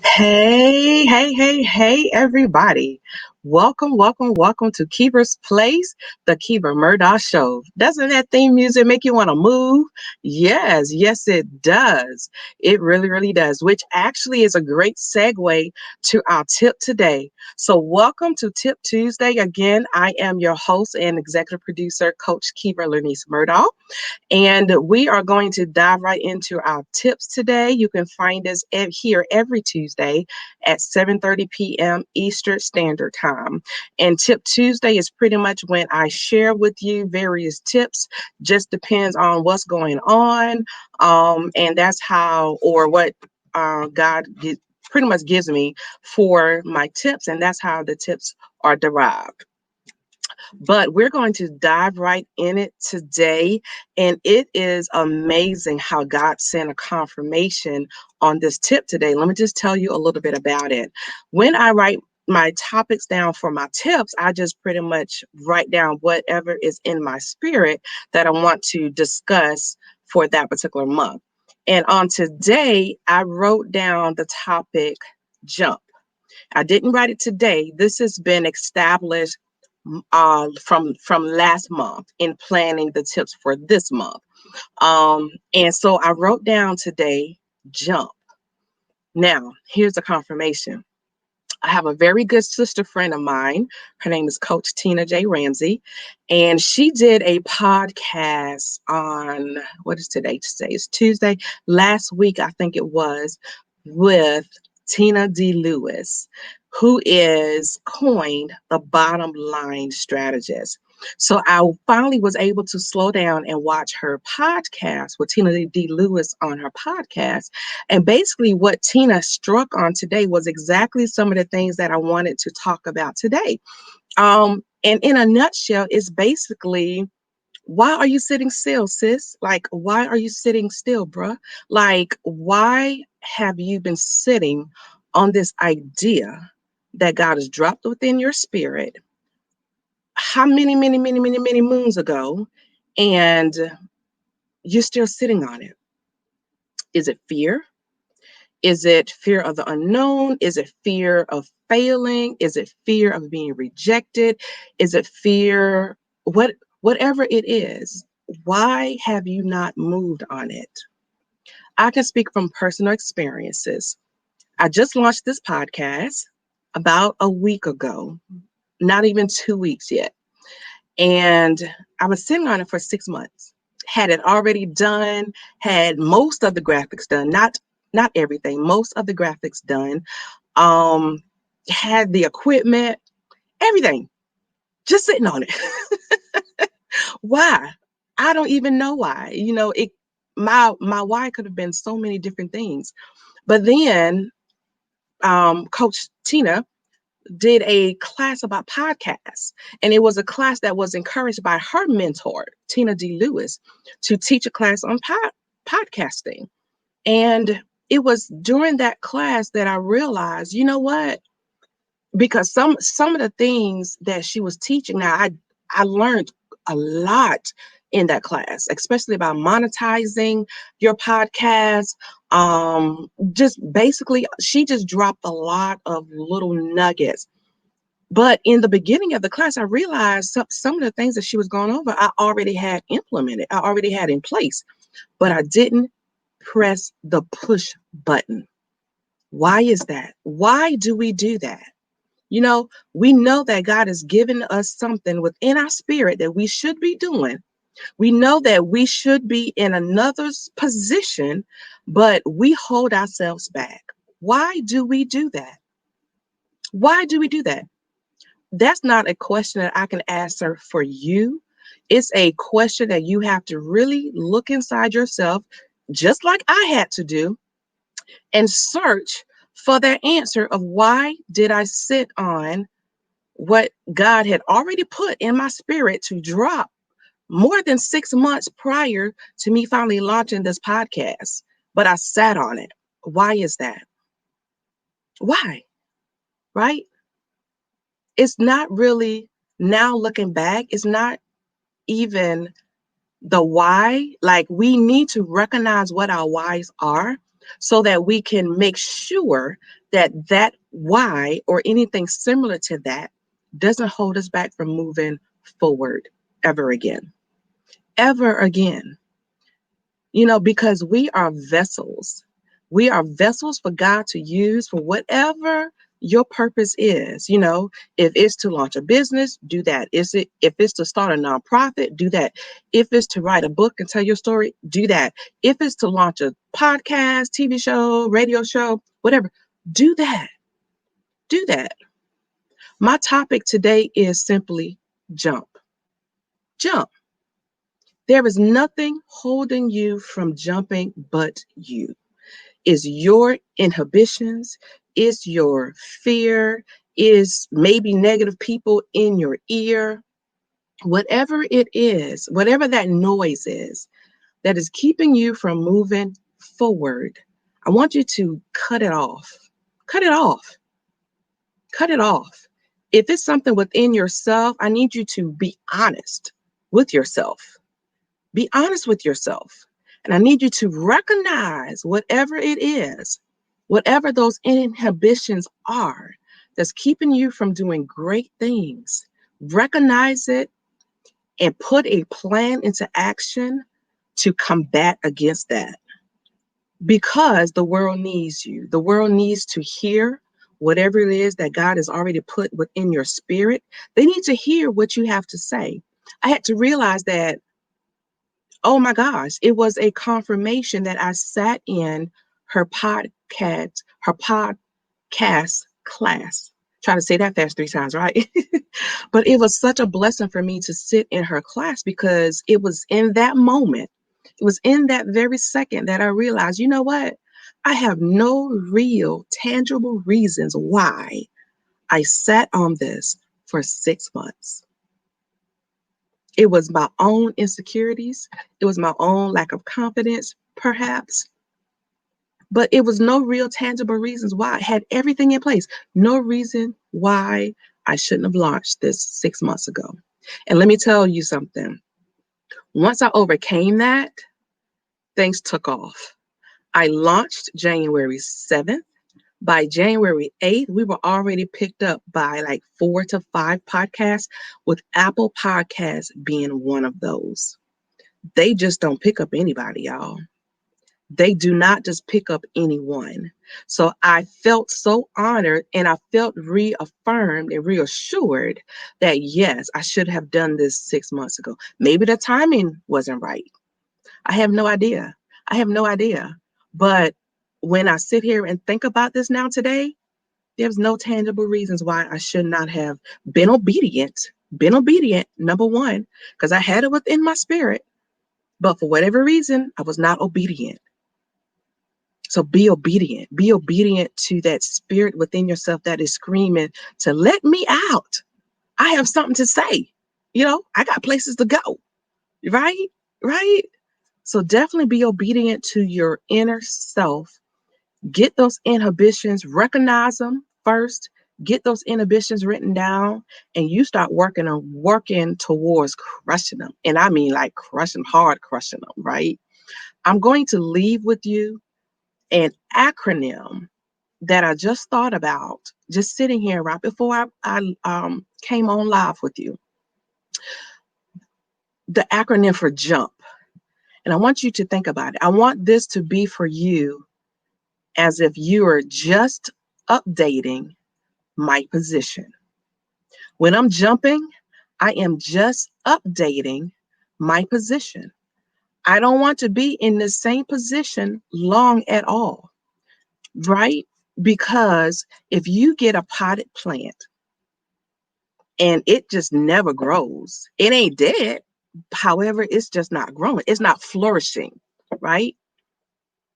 Hey, everybody. Welcome to Keever's Place, the Keever Murdaugh Show. Doesn't that theme music make you want to move? Yes, it does. It really does, which actually is a great segue to our tip today. So, welcome to Tip Tuesday. Again, I am your host and executive producer, Coach Keever Murdaugh. And we are going to dive right into our tips today. You can find us here every Tuesday at 7:30 p.m. Eastern Standard Time. And Tip Tuesday is pretty much when I share with you various tips. Just depends on what's going on. And that's how or what pretty much gives me for my tips. And that's how the tips are derived. But we're going to dive right in it today. And it is amazing how God sent a confirmation on this tip today. Let me just tell you a little bit about it. When I write my topics down for my tips, I just pretty much write down whatever is in my spirit that I want to discuss for that particular month. And on today, I wrote down the topic jump. I didn't write it today. This has been established from last month in planning the tips for this month. And so I wrote down today, jump. Now, here's a confirmation. I have a very good sister friend of mine. Her name is Coach Tina J. Ramsey. And she did a podcast on, what is today? Today is Tuesday. Last week, I think it was, with Tina D. Lewis, who is coined the bottom line strategist. So I finally was able to slow down and watch her podcast with Tina D. Lewis on her podcast. And basically, what Tina struck on today was exactly some of the things that I wanted to talk about today. And in a nutshell, it's basically, why are you sitting still, sis? Like, why are you sitting still, bruh? Like, why have you been sitting on this idea that God has dropped within your spirit? How many moons ago? And you're still sitting on it. Is it fear? Is it fear of the unknown? Is it fear of failing? Is it fear of being rejected? Is it fear? Whatever it is, why have you not moved on it? I can speak from personal experiences. I just launched this podcast about a week ago, not even 2 weeks yet. And I was sitting on it for 6 months. Had it already done, had most of the graphics done, not everything, most of the graphics done. Had the equipment, everything, just sitting on it. Why? I don't even know why. My why could have been so many different things. But then Coach Tina did a class about podcasts. And it was a class that was encouraged by her mentor, Tina D. Lewis, to teach a class on podcasting. And it was during that class that I realized, you know what? Because some of the things that she was teaching, now I learned a lot in that class, especially about monetizing your podcast. Just basically, she just dropped a lot of little nuggets. But in the beginning of the class, I realized some of the things that she was going over, I already had implemented, I already had in place, but I didn't press the push button. Why is that? Why do we do that? We know that God has given us something within our spirit that we should be doing. We know that we should be in another's position, but we hold ourselves back. Why do we do that? Why do we do that? That's not a question that I can answer for you. It's a question that you have to really look inside yourself, just like I had to do, and search for that answer of why did I sit on what God had already put in my spirit to drop more than 6 months prior to me finally launching this podcast. But I sat on it. Why is that? Why? Right? It's not really, now looking back, it's not even the why. Like, we need to recognize what our whys are so that we can make sure that why or anything similar to that doesn't hold us back from moving forward ever again. Ever again. Because we are vessels. We are vessels for God to use for whatever your purpose is. If it's to launch a business, do that. If it's to start a nonprofit, do that. If it's to write a book and tell your story, do that. If it's to launch a podcast, TV show, radio show, whatever, do that. Do that. My topic today is simply jump. Jump. There is nothing holding you from jumping but you. Is your inhibitions, is your fear, is maybe negative people in your ear, whatever it is, whatever that noise is that is keeping you from moving forward. I want you to cut it off. Cut it off. Cut it off. If it's something within yourself, I need you to be honest with yourself. Be honest with yourself. And I need you to recognize whatever it is, whatever those inhibitions are that's keeping you from doing great things. Recognize it and put a plan into action to combat against that. Because the world needs you. The world needs to hear whatever it is that God has already put within your spirit. They need to hear what you have to say. I had to realize that, oh my gosh, it was a confirmation that I sat in her podcast class. Try to say that fast 3 times, right? But it was such a blessing for me to sit in her class because it was in that moment, it was in that very second that I realized, you know what? I have no real tangible reasons why I sat on this for 6 months. It was my own insecurities. It was my own lack of confidence, perhaps. But it was no real tangible reasons why. I had everything in place. No reason why I shouldn't have launched this 6 months ago. And let me tell you something. Once I overcame that, things took off. I launched January 7th. By January 8th, we were already picked up by like 4 to 5 podcasts, with Apple Podcasts being one of those. They just don't pick up anybody, y'all. They do not just pick up anyone. So I felt so honored and I felt reaffirmed and reassured that yes, I should have done this 6 months ago. Maybe the timing wasn't right. I have no idea. I have no idea. But when I sit here and think about this now today, there's no tangible reasons why I should not have been obedient. Been obedient, number one, because I had it within my spirit. But for whatever reason, I was not obedient. So be obedient. Be obedient to that spirit within yourself that is screaming to let me out. I have something to say. I got places to go. Right? Right? So definitely be obedient to your inner self. Get those inhibitions, recognize them first, get those inhibitions written down, and you start working towards crushing them. And I mean like hard crushing them, right? I'm going to leave with you an acronym that I just thought about, just sitting here right before I came on live with you. The acronym for JUMP. And I want you to think about it. I want this to be for you as if you are just updating my position. When I'm jumping, I am just updating my position. I don't want to be in the same position long at all, right? Because if you get a potted plant and it just never grows, it ain't dead. However, it's just not growing. It's not flourishing, right?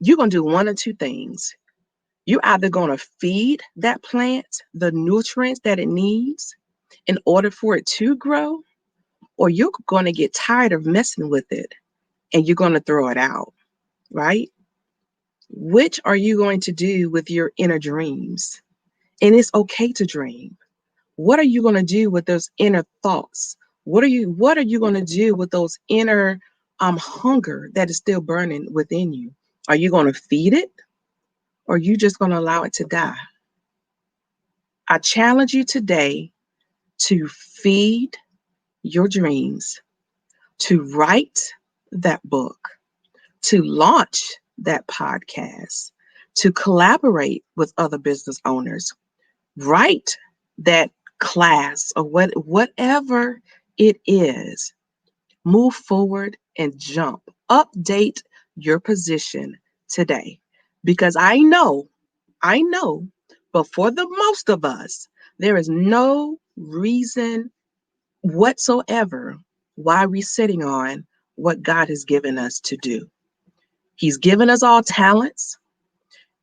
You're going to do one or two things. You're either going to feed that plant the nutrients that it needs in order for it to grow, or you're going to get tired of messing with it and you're going to throw it out, right? Which are you going to do with your inner dreams? And it's okay to dream. What are you going to do with those inner thoughts? What are you going to do with those inner hunger that is still burning within you? Are you going to feed it, or are you just going to allow it to die? I challenge you today to feed your dreams, to write that book, to launch that podcast, to collaborate with other business owners, write that class or whatever it is. Move forward and jump. Update your position today. Because I know, but for the most of us, there is no reason whatsoever why we're sitting on what God has given us to do. He's given us all talents,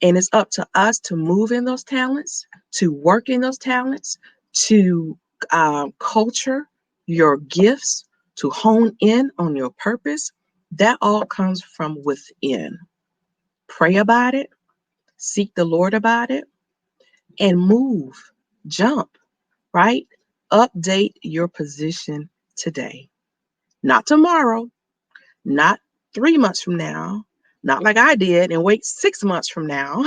and it's up to us to move in those talents, to work in those talents, to culture your gifts, to hone in on your purpose. That all comes from within. Pray about it, seek the Lord about it, and move, jump, right? Update your position today, not tomorrow, not 3 months from now, not like I did and wait 6 months from now,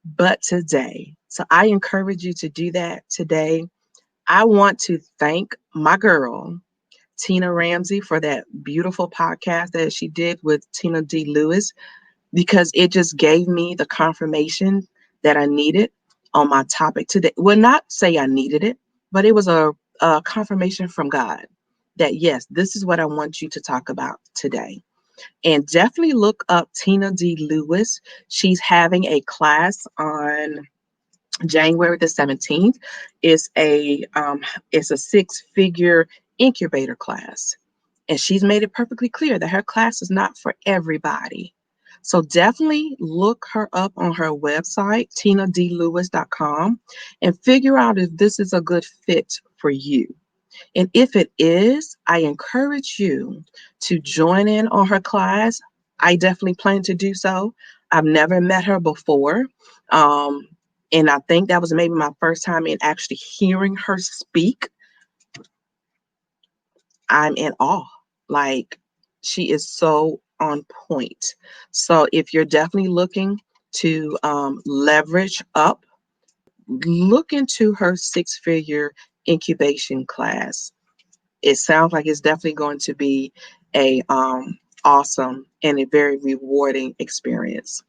but today. So I encourage you to do that today. I want to thank my girl, Tina Ramsey, for that beautiful podcast that she did with Tina D. Lewis, because it just gave me the confirmation that I needed on my topic today. Well, not say I needed it, but it was a confirmation from God that, yes, this is what I want you to talk about today. And definitely look up Tina D. Lewis. She's having a class on January the 17th. It's a 6-figure incubator class. And she's made it perfectly clear that her class is not for everybody. So definitely look her up on her website, tinadlewis.com, and figure out if this is a good fit for you. And if it is, I encourage you to join in on her class. I definitely plan to do so. I've never met her before. Um, and I think that was maybe my first time in actually hearing her speak. I'm in awe. Like, she is so on point. So if you're definitely looking to leverage up, look into her 6-figure incubation class. It sounds like it's definitely going to be a awesome and a very rewarding experience.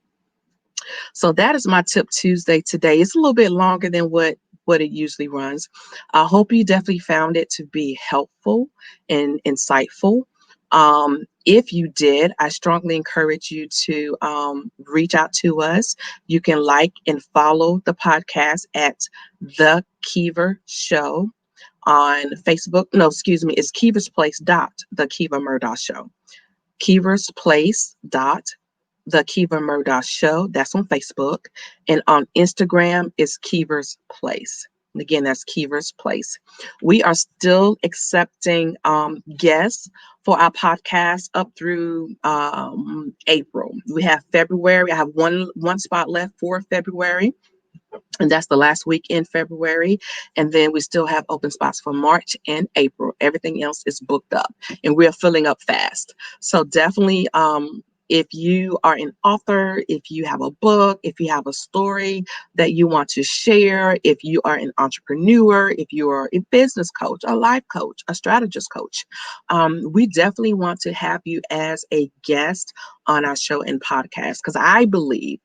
So that is my tip Tuesday today. It's a little bit longer than what it usually runs. I hope you definitely found it to be helpful and insightful. If you did, I strongly encourage you to reach out to us. You can like and follow the podcast at The Keever Show on Facebook. No, excuse me, it's Keever's Place dot The Keever Murdaugh Show. Keever's Place dot The Keever Murdaugh Show. That's on Facebook. And on Instagram is Keever's Place. And again, that's Keever's Place. We are still accepting guests for our podcast up through April. We have February. I have one spot left for February, and that's the last week in February. And then we still have open spots for March and April. Everything else is booked up, and we're filling up fast. So definitely, if you are an author, if you have a book, if you have a story that you want to share, if you are an entrepreneur, if you are a business coach, a life coach, a strategist coach, we definitely want to have you as a guest on our show and podcast, because I believe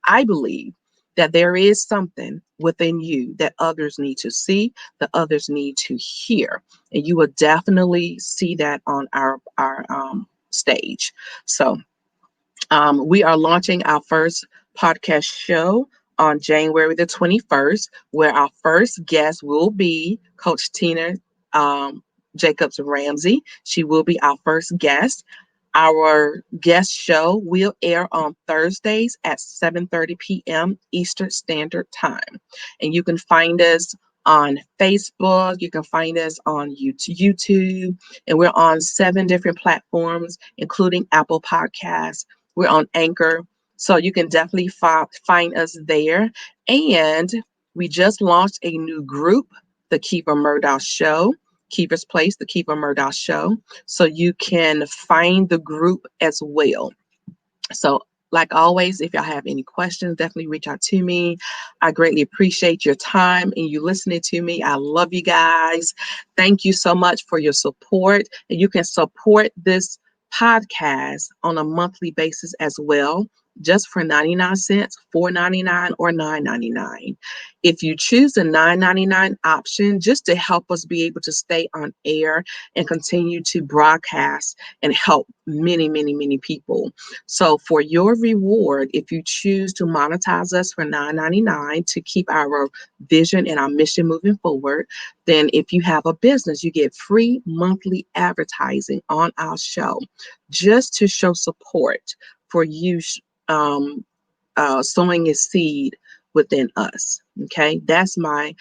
that there is something within you that others need to see, that others need to hear. And you will definitely see that on our stage. So we are launching our first podcast show on January the 21st, where our first guest will be Coach Tina Jacobs Ramsey. She will be our first guest. Our guest show will air on Thursdays at 7:30 p.m. Eastern Standard Time. And you can find us on Facebook, you can find us on YouTube, and we're on 7 different platforms, including Apple Podcasts. We're on Anchor, so you can definitely find us there. And we just launched a new group, the Keever Murdaugh Show, Keever's Place, the Keever Murdaugh Show. So you can find the group as well. So Like always, if y'all have any questions, definitely reach out to me. I greatly appreciate your time and you listening to me. I love you guys. Thank you so much for your support. And you can support this podcast on a monthly basis as well, just for 99 cents, $4.99 or $9.99. If you choose the $9.99 option, just to help us be able to stay on air and continue to broadcast and help many, many, many people. So for your reward, if you choose to monetize us for $9.99 to keep our vision and our mission moving forward, then if you have a business, you get free monthly advertising on our show just to show support for you um, sowing a seed within us. Okay, that's my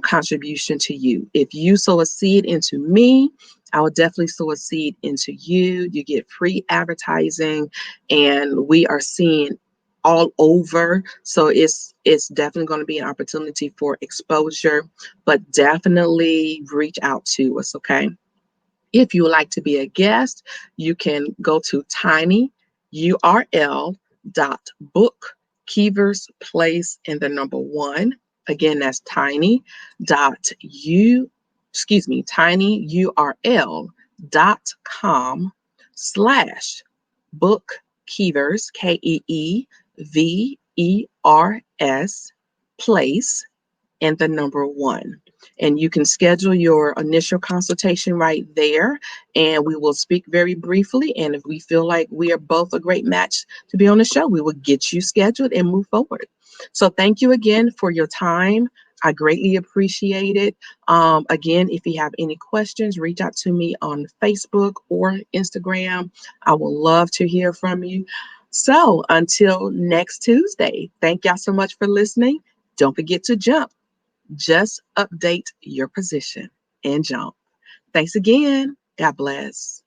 contribution to you. If you sow a seed into me, I will definitely sow a seed into you. You get free advertising, and we are seeing all over. So it's definitely going to be an opportunity for exposure, but definitely reach out to us. Okay. If you would like to be a guest, you can go to tinyurl.book Keever's Place and the number one. Again, that's tinyurl.com/book Keevers, Keevers, place and the number one. And you can schedule your initial consultation right there. And we will speak very briefly. And if we feel like we are both a great match to be on the show, we will get you scheduled and move forward. So thank you again for your time. I greatly appreciate it. Again, if you have any questions, reach out to me on Facebook or Instagram. I will love to hear from you. So until next Tuesday, thank y'all so much for listening. Don't forget to jump. Just update your position and jump. Thanks again. God bless.